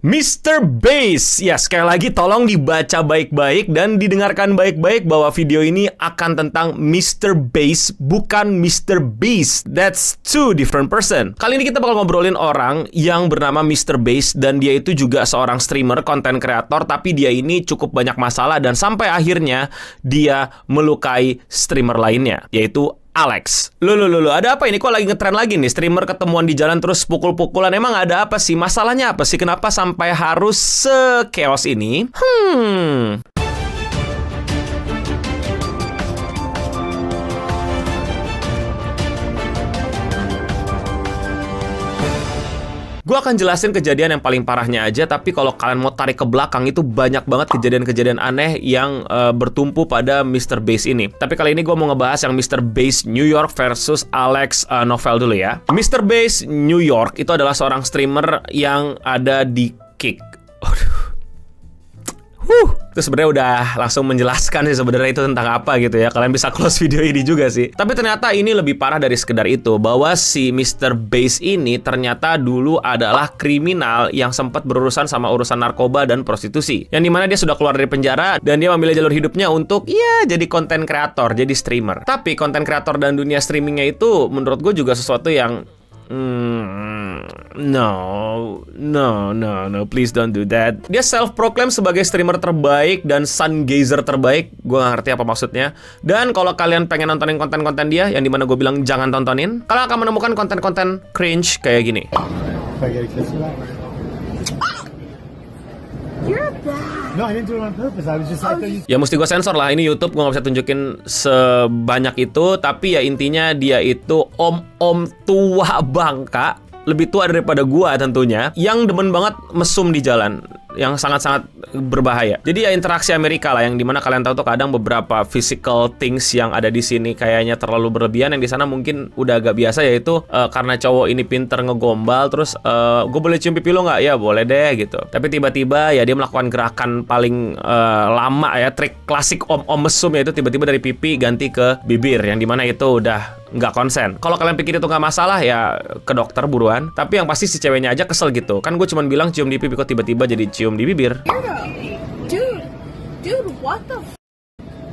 Mr. Bass, ya sekali lagi tolong dibaca baik-baik dan didengarkan baik-baik bahwa video ini akan tentang Mr. Bass, bukan Mr. Beast. That's two different person. Kali ini kita bakal ngobrolin orang yang bernama Mr. Bass dan dia itu juga seorang streamer, konten kreator, tapi dia ini cukup banyak masalah dan sampai akhirnya dia melukai streamer lainnya, yaitu Alex. Loh, ada apa ini? Kok lagi ngetren lagi nih? Streamer ketemuan di jalan terus pukul-pukulan. Emang ada apa sih? Masalahnya apa sih? Kenapa sampai harus se-chaos ini? Gue akan jelasin kejadian yang paling parahnya aja, tapi kalau kalian mau tarik ke belakang itu banyak banget kejadian-kejadian aneh yang bertumpu pada Mr. Bass ini. Tapi kali ini gue mau ngebahas yang Mr. Bass New York versus Alex Novel dulu ya. Mr. Bass New York itu adalah seorang streamer yang ada di Kick. Itu sebenarnya udah langsung menjelaskan sih sebenarnya itu tentang apa gitu ya. Kalian bisa close video ini juga sih. Tapi ternyata ini lebih parah dari sekedar itu, bahwa si Mr. Bass ini ternyata dulu adalah kriminal yang sempat berurusan sama urusan narkoba dan prostitusi. Yang dimana dia sudah keluar dari penjara dan dia memilih jalur hidupnya untuk jadi konten kreator, jadi streamer. Tapi konten kreator dan dunia streamingnya itu menurut gue juga sesuatu yang No, please don't do that. Dia self-proclaim sebagai streamer terbaik dan sun gazer terbaik. Gue gak ngerti apa maksudnya. Dan kalau kalian pengen nontonin konten-konten dia, yang dimana gue bilang jangan tontonin, kalian akan menemukan konten-konten cringe kayak gini. No, I didn't do it on purpose. I was just Ya mesti gue sensor lah, ini YouTube gue gak bisa tunjukin sebanyak itu. Tapi ya intinya dia itu om-om tua bangka, lebih tua daripada gua tentunya, yang demen banget mesum di jalan, yang sangat-sangat berbahaya. Jadi ya interaksi Amerika lah, yang dimana kalian tahu tuh kadang beberapa physical things yang ada di sini kayaknya terlalu berlebihan, yang di sana mungkin udah agak biasa, yaitu karena cowok ini pinter ngegombal, terus gue boleh cium pipi lo nggak? Ya boleh deh gitu. Tapi tiba-tiba ya dia melakukan gerakan paling lama ya, trik klasik om-om mesum, yaitu tiba-tiba dari pipi ganti ke bibir, yang dimana itu udah nggak konsen. Kalau kalian pikir itu nggak masalah ya ke dokter buruan. Tapi yang pasti si ceweknya aja kesel gitu. Kan gue cuma bilang cium di pipi, kok tiba-tiba jadi cium di bibir. Dude, what the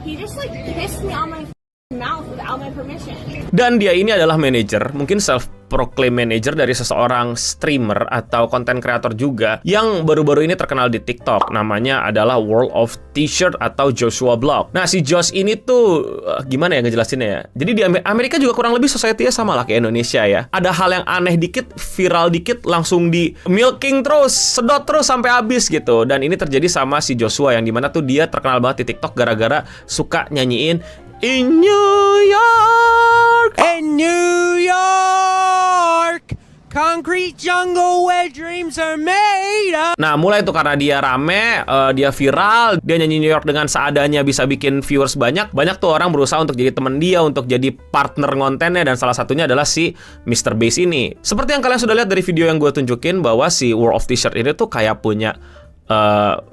He just like kissed me on my mouth without my permission. Dan dia ini adalah manajer, mungkin self-proclaim manager dari seseorang streamer atau konten kreator juga yang baru-baru ini terkenal di TikTok. Namanya adalah World of T-shirt atau Joshua Blog. Nah, si Josh ini tuh gimana ya ngejelasinnya ya? Jadi di Amerika juga kurang lebih society-nya sama lah kayak Indonesia ya. Ada hal yang aneh dikit, viral dikit, langsung di milking terus, sedot terus sampai habis gitu. Dan ini terjadi sama si Joshua, yang dimana tuh dia terkenal banget di TikTok gara-gara suka nyanyiin In New York, concrete jungle where dreams are made of. Nah, mulai tuh karena dia rame, dia viral, dia nyanyi New York dengan seadanya bisa bikin viewers banyak. Banyak tuh orang berusaha untuk jadi temen dia, untuk jadi partner kontennya, dan salah satunya adalah si Mr. Bass ini. Seperti yang kalian sudah lihat dari video yang gue tunjukin, bahwa si World of T-shirt ini tuh kayak punya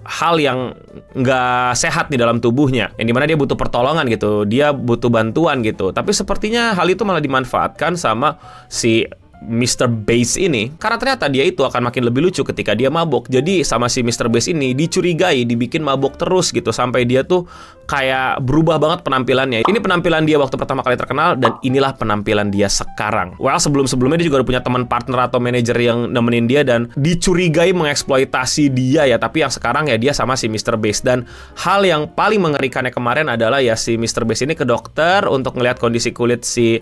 hal yang nggak sehat di dalam tubuhnya, yang dimana dia butuh pertolongan gitu, dia butuh bantuan gitu. Tapi sepertinya hal itu malah dimanfaatkan sama si Mr. Bass ini, karena ternyata dia itu akan makin lebih lucu ketika dia mabok. Jadi sama si Mr. Bass ini dicurigai dibikin mabok terus gitu, sampai dia tuh kayak berubah banget penampilannya. Ini penampilan dia waktu pertama kali terkenal, dan inilah penampilan dia sekarang. Well, sebelum-sebelumnya dia juga udah punya teman partner atau manajer yang nemenin dia dan dicurigai mengeksploitasi dia ya. Tapi yang sekarang ya dia sama si Mr. Bass. Dan hal yang paling mengerikannya kemarin adalah ya si Mr. Bass ini ke dokter untuk ngelihat kondisi kulit si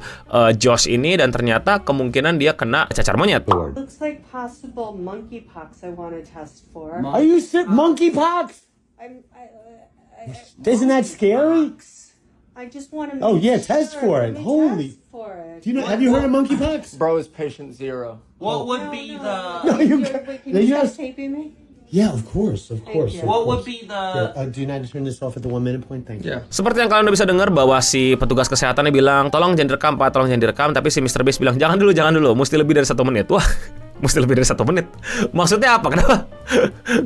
Josh ini, dan ternyata kemungkinan dia kena cacar monyet. Looks like possible monkeypox I want to test for. Are you sick? Monkeypox? Isn't that scary? I just want to Oh yeah, test for it. Holy. Do you know? Have you heard of monkeypox? Bro is patient zero. What would be the No, you Wait, can you you just- stop taping me? Yeah, of course. what would be the Do you not turn this off at the 1 minute point? Thank you. Seperti yang kalian udah bisa dengar, bahwa si petugas kesehatannya bilang tolong jangan direkam Pak, tolong jangan direkam. Tapi si Mr. Bass bilang jangan dulu, mesti lebih dari 1 menit. Wah, Mesti lebih dari 1 menit. Maksudnya apa? Kenapa?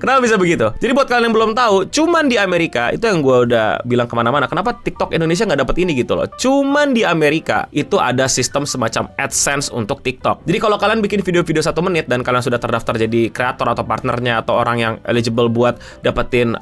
Kenapa bisa begitu? Jadi buat kalian yang belum tahu, cuman di Amerika, itu yang gue udah bilang kemana-mana, kenapa TikTok Indonesia nggak dapat ini gitu loh. Cuman di Amerika itu ada sistem semacam AdSense untuk TikTok. Jadi kalau kalian bikin video-video 1 menit dan kalian sudah terdaftar jadi kreator atau partnernya atau orang yang eligible buat dapetin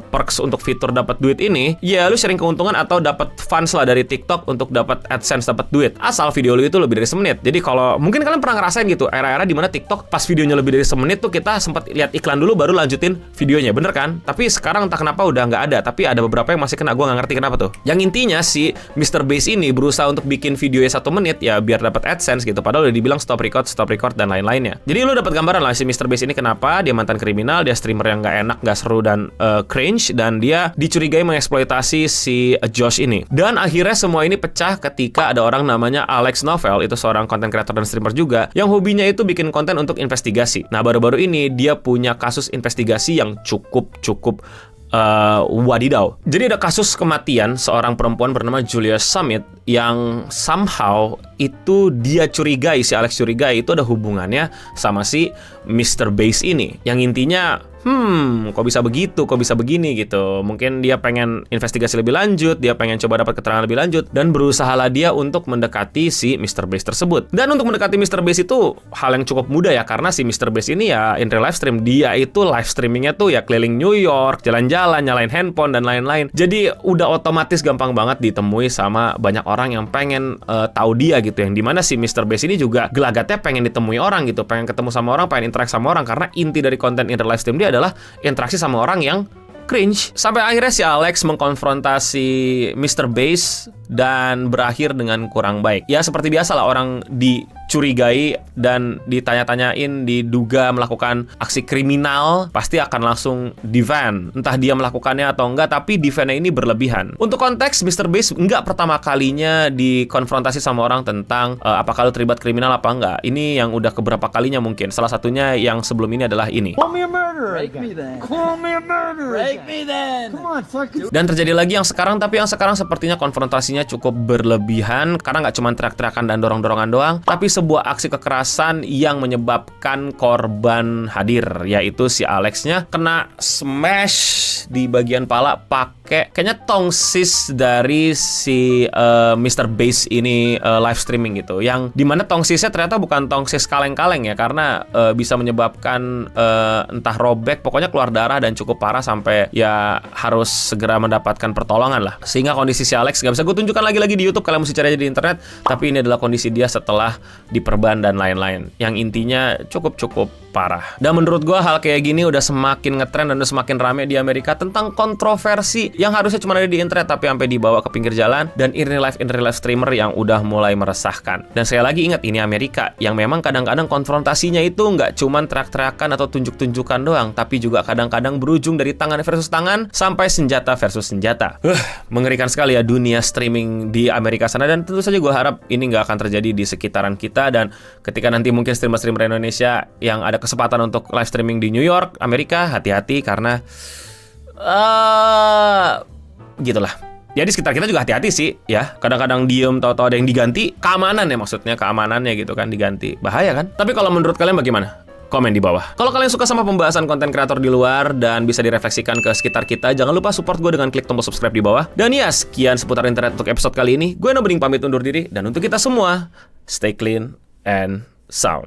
perks untuk fitur dapat duit ini, ya lu sharing keuntungan atau dapat funds lah dari TikTok untuk dapat AdSense, dapat duit. Asal video lu itu lebih dari 1 menit. Jadi kalau mungkin kalian pernah ngerasain gitu, era-era di mana TikTok pas videonya lebih dari 1 menit tuh kita sempat lihat iklan dulu baru lanjutin videonya, bener kan? Tapi sekarang entah kenapa udah nggak ada. Tapi ada beberapa yang masih kena, gue nggak ngerti kenapa tuh. Yang intinya si Mr. Beast ini berusaha untuk bikin videonya 1 menit ya biar dapat AdSense gitu. Padahal udah dibilang stop record dan lain-lainnya. Jadi lu dapat gambaran lah si Mr. Beast ini kenapa dia mantan kriminal, dia streamer yang nggak enak, nggak seru dan cringe, dan dia dicurigai mengeksploitasi si Josh ini. Dan akhirnya semua ini pecah ketika ada orang namanya Alex Novel, itu seorang content creator dan streamer juga, yang hobinya itu bikin konten untuk investigasi. Nah, baru-baru ini dia punya kasus investigasi yang cukup wadidaw. Jadi ada kasus kematian seorang perempuan bernama Julia Summit yang somehow itu dia curigai, si Alex curigai itu ada hubungannya sama si Mr. Beast ini. Yang intinya kok bisa begitu, kok bisa begini gitu. Mungkin dia pengen investigasi lebih lanjut, dia pengen coba dapat keterangan lebih lanjut, dan berusahalah dia untuk mendekati si Mr. Beast tersebut. Dan untuk mendekati Mr. Beast itu hal yang cukup mudah ya, karena si Mr. Beast ini ya in real live stream, dia itu live streamingnya tuh ya keliling New York, jalan-jalan, nyalain handphone dan lain-lain. Jadi udah otomatis gampang banget ditemui sama banyak orang yang pengen tahu dia gitu, yang dimana si Mr. Beast ini juga gelagatnya pengen ditemui orang gitu, pengen ketemu sama orang, pengen interaksi sama orang, karena inti dari konten in real live stream dia adalah interaksi sama orang yang cringe. Sampai akhirnya si Alex mengkonfrontasi Mr. Beast dan berakhir dengan kurang baik. Ya seperti biasa lah, orang dicurigai dan ditanya-tanyain, diduga melakukan aksi kriminal, pasti akan langsung defend. Entah dia melakukannya atau enggak, tapi defend-nya ini berlebihan. Untuk konteks, Mr. Beast enggak pertama kalinya dikonfrontasi sama orang tentang apakah lu terlibat kriminal apa enggak. Ini yang udah keberapa kalinya mungkin. Salah satunya yang sebelum ini adalah ini. Call me a murderer. Break me then. Call me a murderer. Break me then. Come on, fuck it. Dan terjadi lagi yang sekarang, tapi yang sekarang sepertinya konfrontasinya cukup berlebihan, karena nggak cuma teriak-teriakan dan dorong-dorongan doang, tapi sebuah aksi kekerasan yang menyebabkan korban hadir, yaitu si Alexnya kena smash di bagian pala pakai kayaknya tongsis dari si Mr. Beast ini live streaming gitu, yang dimana tongsisnya ternyata bukan tongsis kaleng-kaleng ya, karena bisa menyebabkan entah robek, pokoknya keluar darah dan cukup parah sampai ya harus segera mendapatkan pertolongan lah. Sehingga kondisi si Alex nggak bisa gue tunjukkan lagi di YouTube, kalian mesti cari aja di internet, tapi ini adalah kondisi dia setelah diperban dan lain-lain, yang intinya cukup parah. Dan menurut gue hal kayak gini udah semakin ngetrend dan udah semakin rame di Amerika, tentang kontroversi yang harusnya cuma ada di internet tapi sampai dibawa ke pinggir jalan, dan in real life streamer yang udah mulai meresahkan. Dan sekali lagi ingat, ini Amerika yang memang kadang-kadang konfrontasinya itu nggak cuma teriak-teriakan atau tunjuk-tunjukkan doang, tapi juga kadang-kadang berujung dari tangan versus tangan sampai senjata versus senjata. Mengerikan sekali ya dunia streaming di Amerika sana, dan tentu saja gue harap ini nggak akan terjadi di sekitaran kita. Dan ketika nanti mungkin streamer-streamer Indonesia yang ada kesempatan untuk live streaming di New York, Amerika, hati-hati karena gitulah. Ya di sekitar kita juga hati-hati sih ya. Kadang-kadang diem, tahu-tahu ada yang diganti. Keamanan ya, maksudnya keamanannya gitu kan diganti. Bahaya kan? Tapi kalau menurut kalian bagaimana? Komen di bawah. Kalau kalian suka sama pembahasan konten kreator di luar dan bisa direfleksikan ke sekitar kita, jangan lupa support gue dengan klik tombol subscribe di bawah. Dan ya, sekian seputar internet untuk episode kali ini. Gue Nobeding pamit undur diri, dan untuk kita semua, stay clean and sound.